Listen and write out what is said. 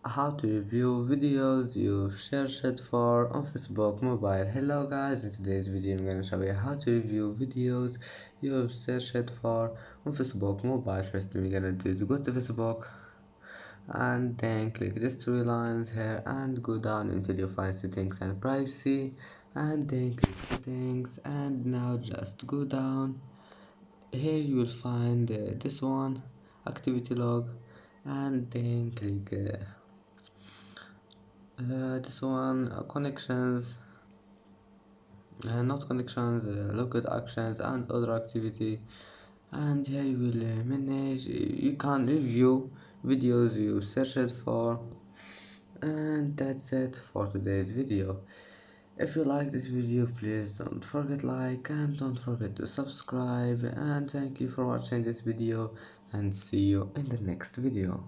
how to review videos you've searched for on Facebook Mobile. Hello guys, in today's video I'm gonna show you how to review videos you've searched for on Facebook Mobile. First we're gonna do is go to Facebook and then click these three lines here and go down until you find settings and privacy, and then click settings, and now just go down. Here you will find this one, activity log, and then click this one, connections, not connections, logged actions and other activity. And here you will manage, you can review videos you searched for. And that's it for today's video. If you like this video, please don't forget like and don't forget to subscribe, and thank you for watching this video, and see you in the next video.